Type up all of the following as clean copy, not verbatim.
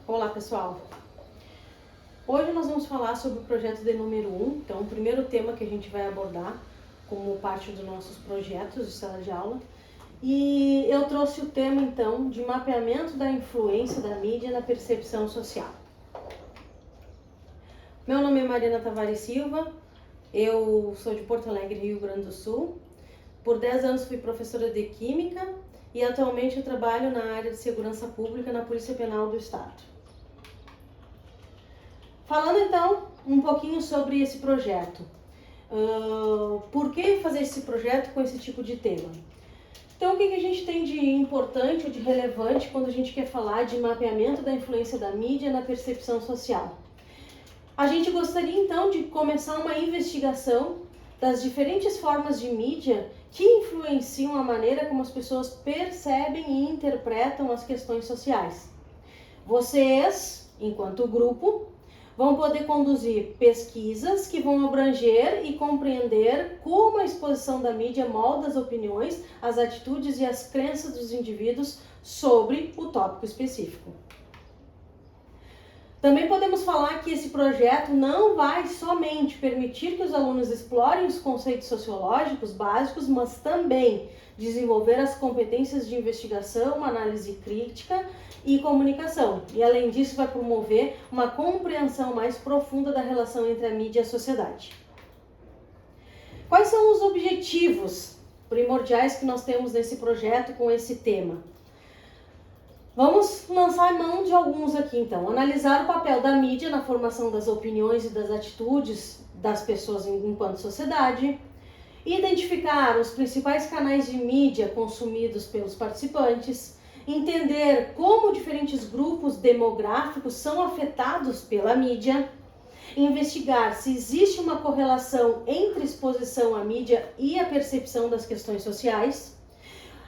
Olá pessoal, hoje nós vamos falar sobre o projeto de número 1, então o primeiro tema que a gente vai abordar como parte dos nossos projetos de sala de aula. E eu trouxe o tema então de mapeamento da influência da mídia na percepção social. Meu nome é Marina Tavares Silva, eu sou de Porto Alegre, Rio Grande do Sul. Por 10 anos fui professora de Química e atualmente eu trabalho na área de segurança pública na Polícia Penal do Estado. Falando então um pouquinho sobre esse projeto. Por que fazer esse projeto com esse tipo de tema? Então, o que a gente tem de importante ou de relevante quando a gente quer falar de mapeamento da influência da mídia na percepção social? A gente gostaria então de começar uma investigação das diferentes formas de mídia que influenciam a maneira como as pessoas percebem e interpretam as questões sociais. Vocês, enquanto grupo, vão poder conduzir pesquisas que vão abranger e compreender como a exposição da mídia molda as opiniões, as atitudes e as crenças dos indivíduos sobre o tópico específico. Também podemos falar que esse projeto não vai somente permitir que os alunos explorem os conceitos sociológicos básicos, mas também desenvolver as competências de investigação, análise crítica e comunicação. E além disso, vai promover uma compreensão mais profunda da relação entre a mídia e a sociedade. Quais são os objetivos primordiais que nós temos nesse projeto com esse tema? Vamos lançar mão de alguns aqui então. Analisar o papel da mídia na formação das opiniões e das atitudes das pessoas enquanto sociedade. Identificar os principais canais de mídia consumidos pelos participantes. Entender como diferentes grupos demográficos são afetados pela mídia. Investigar se existe uma correlação entre exposição à mídia e a percepção das questões sociais.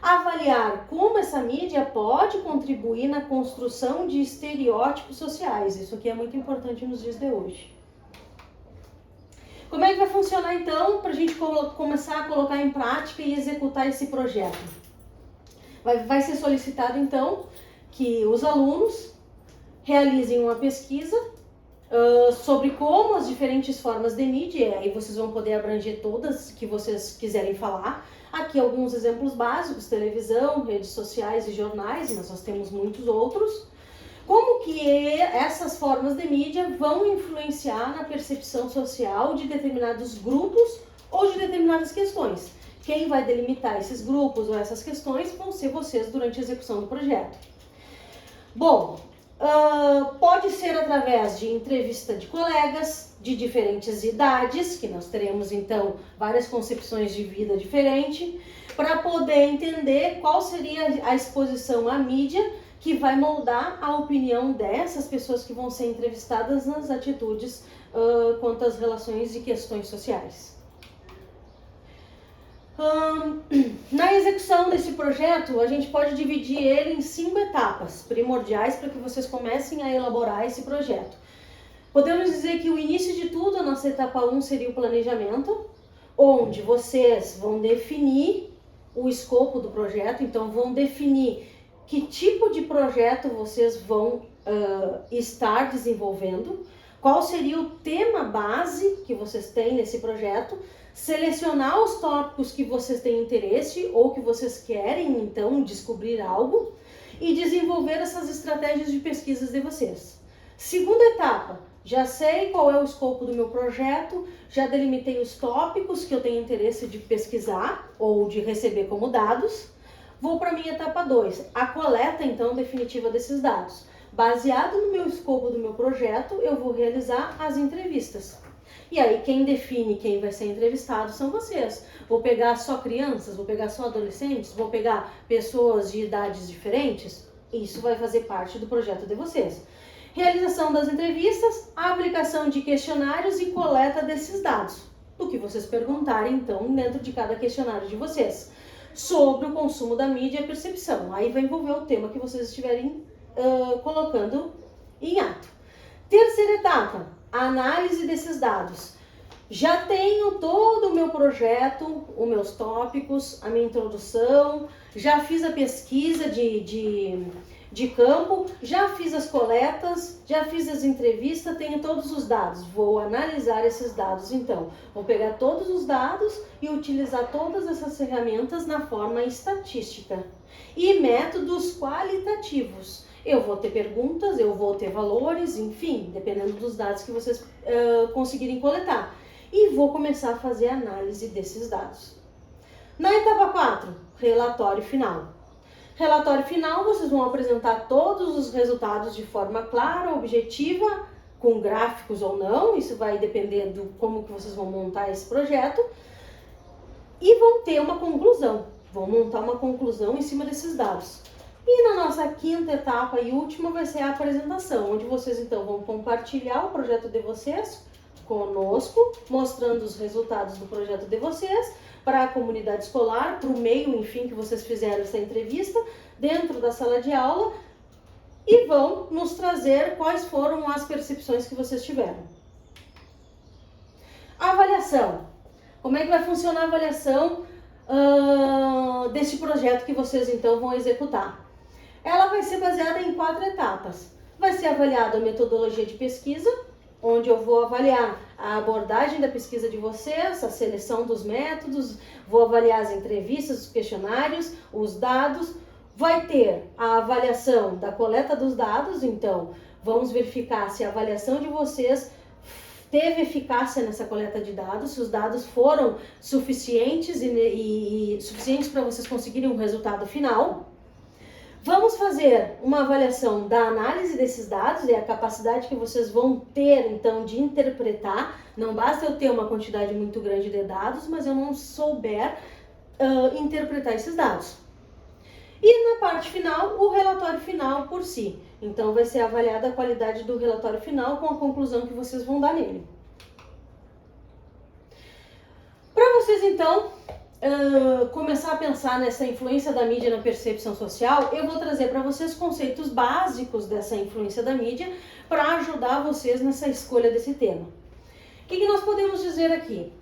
Avaliar como essa mídia pode contribuir na construção de estereótipos sociais. Isso aqui é muito importante nos dias de hoje. Como é que vai funcionar então para a gente começar a colocar em prática e executar esse projeto? Vai ser solicitado então que os alunos realizem uma pesquisa sobre como as diferentes formas de mídia, aí vocês vão poder abranger todas que vocês quiserem falar. Aqui alguns exemplos básicos: televisão, redes sociais e jornais, mas nós temos muitos outros. Como que essas formas de mídia vão influenciar na percepção social de determinados grupos ou de determinadas questões? Quem vai delimitar esses grupos ou essas questões vão ser vocês durante a execução do projeto. Bom, pode ser através de entrevista de colegas de diferentes idades, que nós teremos então várias concepções de vida diferentes, para poder entender qual seria a exposição à mídia que vai moldar a opinião dessas pessoas que vão ser entrevistadas nas atitudes quanto às relações e questões sociais. Na execução desse projeto, a gente pode dividir ele em 5 etapas primordiais para que vocês comecem a elaborar esse projeto. Podemos dizer que o início de tudo, a nossa etapa 1 seria o planejamento, onde vocês vão definir o escopo do projeto, então vão definir que tipo de projeto vocês vão estar desenvolvendo, qual seria o tema base que vocês têm nesse projeto, selecionar os tópicos que vocês têm interesse ou que vocês querem então descobrir algo e desenvolver essas estratégias de pesquisas de vocês. Segunda etapa, já sei qual é o escopo do meu projeto, já delimitei os tópicos que eu tenho interesse de pesquisar ou de receber como dados. Vou para a minha etapa 2, a coleta então definitiva desses dados. Baseado no meu escopo do meu projeto, eu vou realizar as entrevistas. E aí quem define quem vai ser entrevistado são vocês. Vou pegar só crianças, vou pegar só adolescentes, vou pegar pessoas de idades diferentes. Isso vai fazer parte do projeto de vocês. Realização das entrevistas, a aplicação de questionários e coleta desses dados. Do que vocês perguntarem então dentro de cada questionário de vocês. Sobre o consumo da mídia e a percepção. Aí vai envolver o tema que vocês estiverem colocando em ato. Terceira etapa, a análise desses dados. Já tenho todo o meu projeto, os meus tópicos, a minha introdução, já fiz a pesquisa de campo, já fiz as coletas, já fiz as entrevistas, tenho todos os dados. Vou analisar esses dados então. Vou pegar todos os dados e utilizar todas essas ferramentas na forma estatística. E métodos qualitativos. Eu vou ter perguntas, eu vou ter valores, enfim, dependendo dos dados que vocês conseguirem coletar. E vou começar a fazer a análise desses dados. Na etapa 4, relatório final. Relatório final, vocês vão apresentar todos os resultados de forma clara, objetiva, com gráficos ou não, isso vai depender do como que vocês vão montar esse projeto, e vão ter uma conclusão, vão montar uma conclusão em cima desses dados. E na nossa quinta etapa e última vai ser a apresentação, onde vocês então vão compartilhar o projeto de vocês conosco, mostrando os resultados do projeto de vocês, para a comunidade escolar, para o meio, enfim, que vocês fizeram essa entrevista, dentro da sala de aula, e vão nos trazer quais foram as percepções que vocês tiveram. A avaliação. Como é que vai funcionar a avaliação deste projeto que vocês então vão executar? Ela vai ser baseada em 4 etapas. Vai ser avaliada a metodologia de pesquisa, onde eu vou avaliar a abordagem da pesquisa de vocês, a seleção dos métodos, vou avaliar as entrevistas, os questionários, os dados. Vai ter a avaliação da coleta dos dados, então vamos verificar se a avaliação de vocês teve eficácia nessa coleta de dados, se os dados foram suficientes e suficientes para vocês conseguirem um resultado final. Vamos fazer uma avaliação da análise desses dados e a capacidade que vocês vão ter, então, de interpretar. Não basta eu ter uma quantidade muito grande de dados, mas eu não souber interpretar esses dados. E na parte final, o relatório final por si. Então, vai ser avaliada a qualidade do relatório final com a conclusão que vocês vão dar nele. Para vocês, então, começar a pensar nessa influência da mídia na percepção social, eu vou trazer para vocês conceitos básicos dessa influência da mídia para ajudar vocês nessa escolha desse tema. O que nós podemos dizer aqui?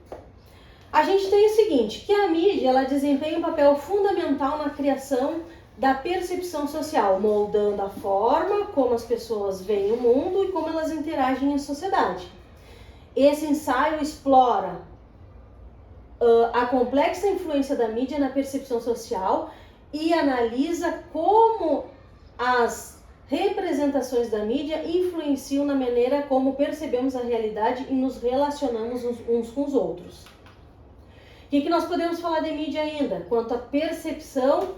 A gente tem o seguinte, que a mídia ela desempenha um papel fundamental na criação da percepção social, moldando a forma como as pessoas veem o mundo e como elas interagem em sociedade. Esse ensaio explora a complexa influência da mídia na percepção social e analisa como as representações da mídia influenciam na maneira como percebemos a realidade e nos relacionamos uns com os outros. O que nós podemos falar de mídia ainda? Quanto à percepção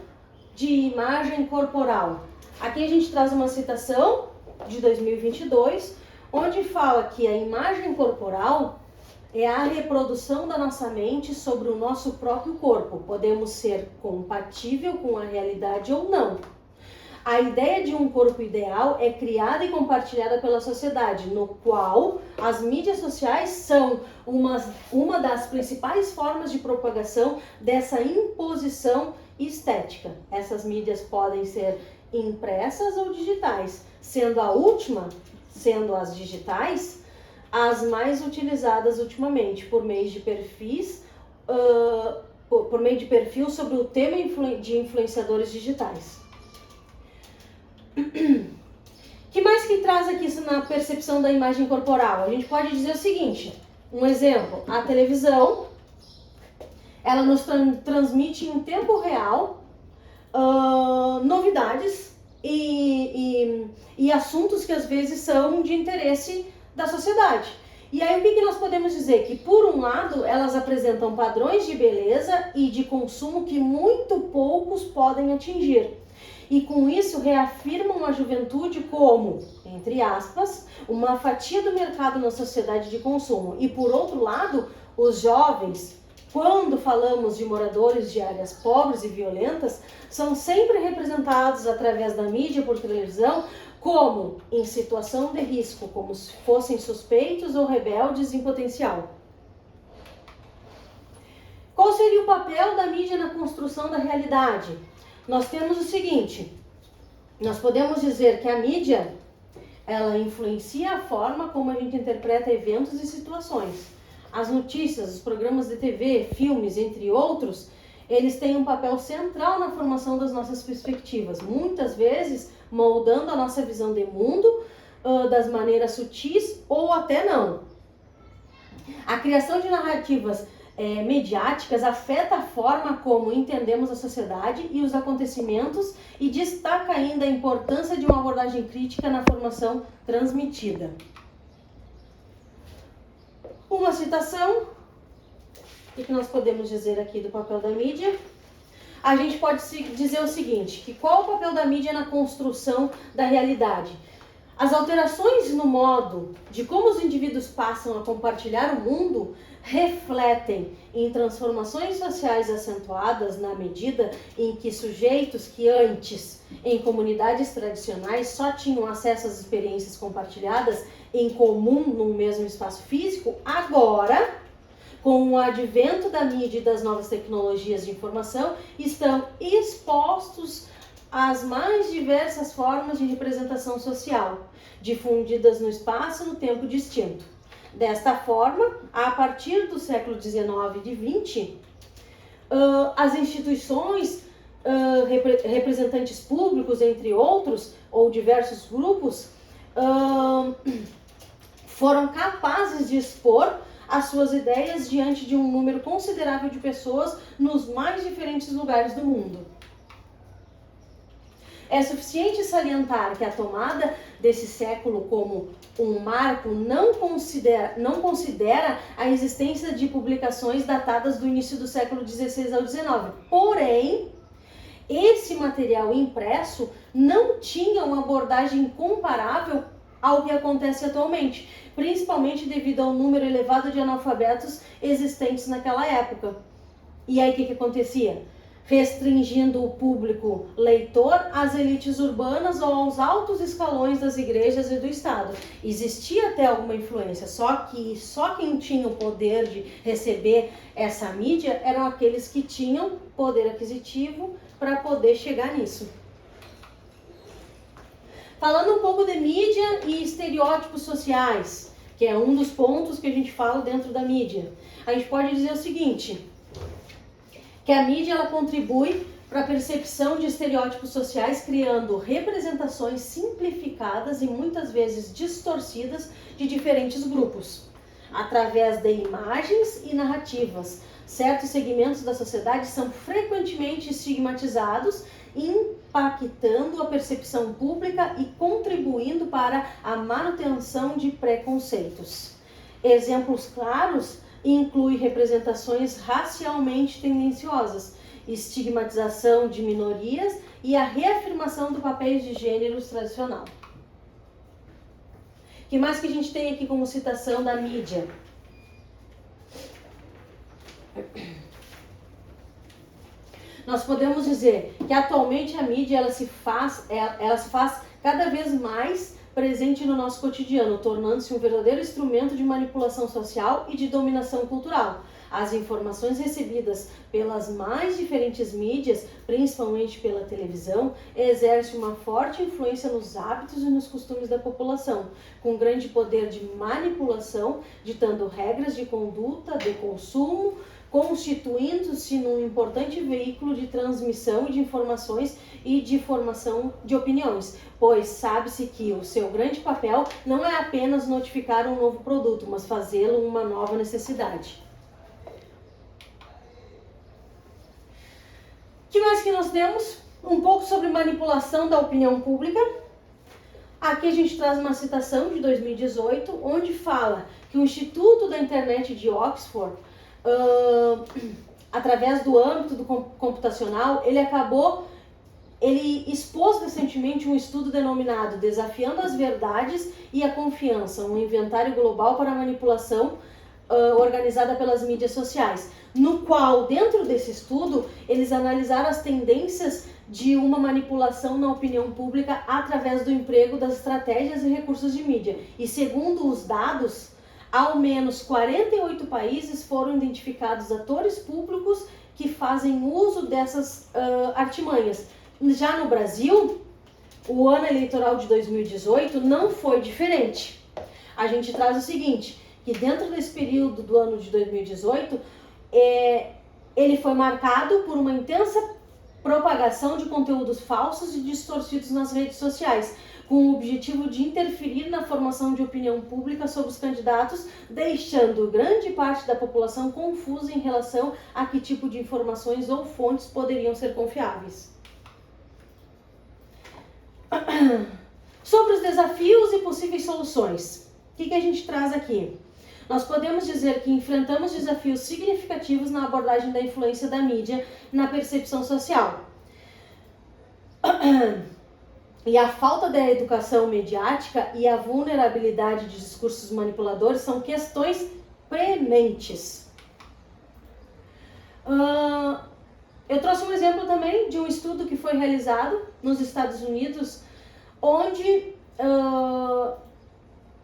de imagem corporal. Aqui a gente traz uma citação de 2022, onde fala que a imagem corporal é a reprodução da nossa mente sobre o nosso próprio corpo. Podemos ser compatível com a realidade ou não. A ideia de um corpo ideal é criada e compartilhada pela sociedade, no qual as mídias sociais são uma das principais formas de propagação dessa imposição estética. Essas mídias podem ser impressas ou digitais, sendo a última, sendo as digitais, as mais utilizadas ultimamente, por meio de perfis, por meio de perfil sobre o tema de influenciadores digitais. Que mais que traz aqui isso na percepção da imagem corporal? A gente pode dizer o seguinte, um exemplo, a televisão, ela nos transmite em tempo real novidades e assuntos que às vezes são de interesse da sociedade. E aí o que nós podemos dizer? Que por um lado elas apresentam padrões de beleza e de consumo que muito poucos podem atingir. E com isso reafirmam a juventude como, entre aspas, uma fatia do mercado na sociedade de consumo. E por outro lado, os jovens, quando falamos de moradores de áreas pobres e violentas, são sempre representados através da mídia por televisão como em situação de risco, como se fossem suspeitos ou rebeldes em potencial. Qual seria o papel da mídia na construção da realidade? Nós temos o seguinte, nós podemos dizer que a mídia, ela influencia a forma como a gente interpreta eventos e situações. As notícias, os programas de TV, filmes, entre outros, eles têm um papel central na formação das nossas perspectivas, muitas vezes moldando a nossa visão de mundo das maneiras sutis ou até não. A criação de narrativas mediáticas afeta a forma como entendemos a sociedade e os acontecimentos e destaca ainda a importância de uma abordagem crítica na formação transmitida. Uma citação, o que nós podemos dizer aqui do papel da mídia? A gente pode dizer o seguinte, que qual o papel da mídia na construção da realidade? As alterações no modo de como os indivíduos passam a compartilhar o mundo refletem em transformações sociais acentuadas na medida em que sujeitos que antes, em comunidades tradicionais, só tinham acesso às experiências compartilhadas em comum num mesmo espaço físico, agora, com o advento da mídia e das novas tecnologias de informação, estão expostos às mais diversas formas de representação social, difundidas no espaço e no tempo distinto. Desta forma, a partir do século XIX e XX, as instituições, representantes públicos, entre outros, ou diversos grupos, foram capazes de expor as suas ideias diante de um número considerável de pessoas nos mais diferentes lugares do mundo. É suficiente salientar que a tomada desse século como um marco não considera a existência de publicações datadas do início do século XVI ao XIX. Porém, esse material impresso não tinha uma abordagem comparável ao que acontece atualmente, principalmente devido ao número elevado de analfabetos existentes naquela época. E aí o que acontecia? Restringindo o público leitor às elites urbanas ou aos altos escalões das igrejas e do Estado. Existia até alguma influência, só que só quem tinha o poder de receber essa mídia eram aqueles que tinham poder aquisitivo para poder chegar nisso. Falando um pouco de mídia e estereótipos sociais, que é um dos pontos que a gente fala dentro da mídia, a gente pode dizer o seguinte, que a mídia ela contribui para a percepção de estereótipos sociais, criando representações simplificadas e muitas vezes distorcidas de diferentes grupos, através de imagens e narrativas. Certos segmentos da sociedade são frequentemente estigmatizados, impactando a percepção pública e contribuindo para a manutenção de preconceitos. Exemplos claros incluem representações racialmente tendenciosas, estigmatização de minorias e a reafirmação do papéis de gêneros tradicional. O que mais que a gente tem aqui como citação da mídia? Nós podemos dizer que atualmente a mídia ela se faz cada vez mais presente no nosso cotidiano, tornando-se um verdadeiro instrumento de manipulação social e de dominação cultural. As informações recebidas pelas mais diferentes mídias, principalmente pela televisão, exercem uma forte influência nos hábitos e nos costumes da população, com grande poder de manipulação, ditando regras de conduta, de consumo, constituindo-se num importante veículo de transmissão de informações e de formação de opiniões, pois sabe-se que o seu grande papel não é apenas notificar um novo produto, mas fazê-lo uma nova necessidade. O que mais que nós temos? Um pouco sobre manipulação da opinião pública. Aqui a gente traz uma citação de 2018, onde fala que o Instituto da Internet de Oxford, através do âmbito do computacional, ele expôs recentemente um estudo denominado Desafiando as Verdades e a Confiança, um inventário global para a manipulação organizada pelas mídias sociais, no qual, dentro desse estudo, eles analisaram as tendências de uma manipulação na opinião pública através do emprego das estratégias e recursos de mídia. E segundo os dados, ao menos 48 países foram identificados atores públicos que fazem uso dessas artimanhas. Já no Brasil, o ano eleitoral de 2018 não foi diferente. A gente traz o seguinte, que dentro desse período do ano de 2018, Ele foi marcado por uma intensa propagação de conteúdos falsos e distorcidos nas redes sociais, com o objetivo de interferir na formação de opinião pública sobre os candidatos, deixando grande parte da população confusa em relação a que tipo de informações ou fontes poderiam ser confiáveis. Sobre os desafios e possíveis soluções, o que a gente traz aqui? Nós podemos dizer que enfrentamos desafios significativos na abordagem da influência da mídia na percepção social. E a falta da educação mediática e a vulnerabilidade de discursos manipuladores são questões prementes. Eu trouxe um exemplo também de um estudo que foi realizado nos Estados Unidos, onde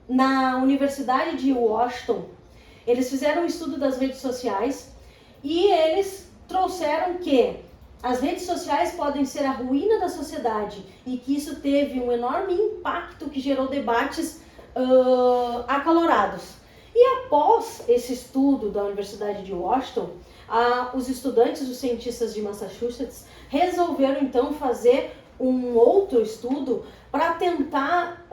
na Universidade de Washington, eles fizeram um estudo das redes sociais e eles trouxeram que as redes sociais podem ser a ruína da sociedade e que isso teve um enorme impacto que gerou debates acalorados. E após esse estudo da Universidade de Washington, os estudantes, os cientistas de Massachusetts, resolveram então fazer um outro estudo para tentar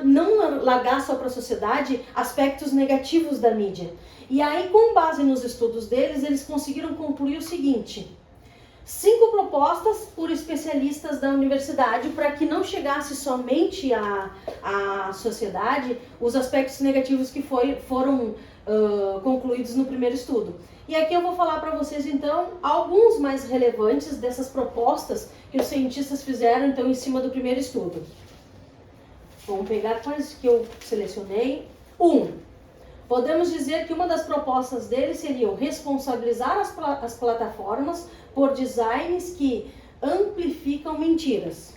não largar só para a sociedade aspectos negativos da mídia. E aí, com base nos estudos deles, eles conseguiram concluir o seguinte: 5 propostas por especialistas da universidade para que não chegasse somente à sociedade os aspectos negativos que foram concluídos no primeiro estudo. E aqui eu vou falar para vocês, então, alguns mais relevantes dessas propostas que os cientistas fizeram, então, em cima do primeiro estudo. Vamos pegar quais que eu selecionei. 1. Podemos dizer que uma das propostas deles seria responsabilizar as plataformas por designs que amplificam mentiras.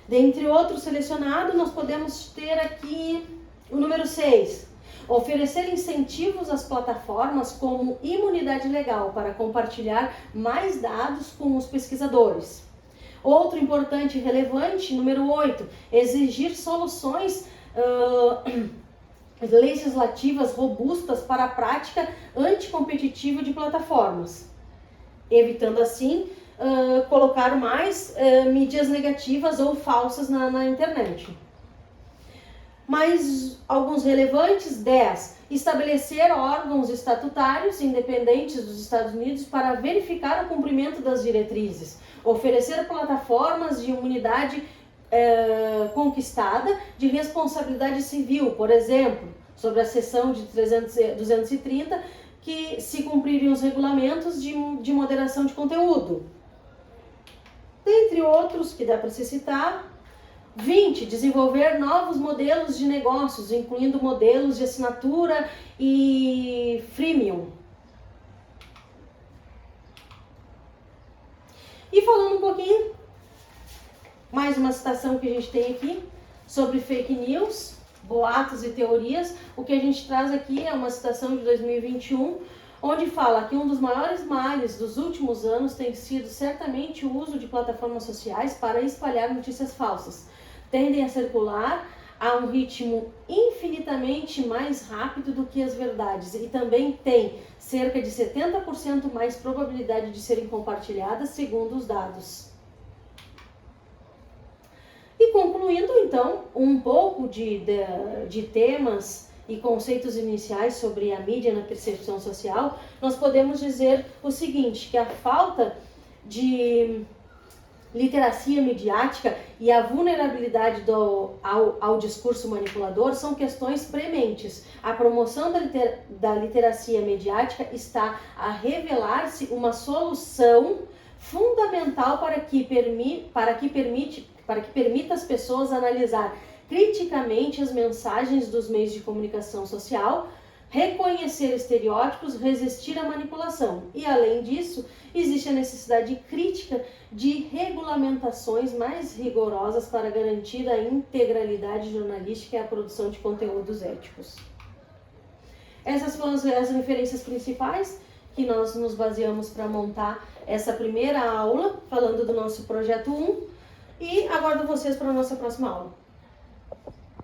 Dentre outros selecionados, nós podemos ter aqui o número 6. Oferecer incentivos às plataformas como imunidade legal para compartilhar mais dados com os pesquisadores. Outro importante e relevante, número 8, exigir soluções legislativas robustas para a prática anticompetitiva de plataformas, evitando assim colocar mais mídias negativas ou falsas na internet. Mais alguns relevantes: 10. Estabelecer órgãos estatutários independentes dos Estados Unidos para verificar o cumprimento das diretrizes. Oferecer plataformas de imunidade conquistada de responsabilidade civil, por exemplo, sobre a seção de 230, que se cumprirem os regulamentos de moderação de conteúdo. Dentre outros que dá para se citar. 20. Desenvolver novos modelos de negócios, incluindo modelos de assinatura e freemium. E falando um pouquinho, mais uma citação que a gente tem aqui, sobre fake news, boatos e teorias. O que a gente traz aqui é uma citação de 2021, onde fala que um dos maiores males dos últimos anos tem sido certamente o uso de plataformas sociais para espalhar notícias falsas. Tendem a circular a um ritmo infinitamente mais rápido do que as verdades e também tem cerca de 70% mais probabilidade de serem compartilhadas, segundo os dados. E concluindo, então, um pouco de temas e conceitos iniciais sobre a mídia na percepção social, nós podemos dizer o seguinte, que a falta de literacia mediática e a vulnerabilidade ao discurso manipulador são questões prementes. A promoção da literacia mediática está a revelar-se uma solução fundamental para que permita às pessoas analisar criticamente as mensagens dos meios de comunicação social, reconhecer estereótipos, resistir à manipulação. E, além disso, existe a necessidade crítica de regulamentações mais rigorosas para garantir a integralidade jornalística e a produção de conteúdos éticos. Essas foram as referências principais que nós nos baseamos para montar essa primeira aula, falando do nosso projeto 1, e aguardo vocês para a nossa próxima aula.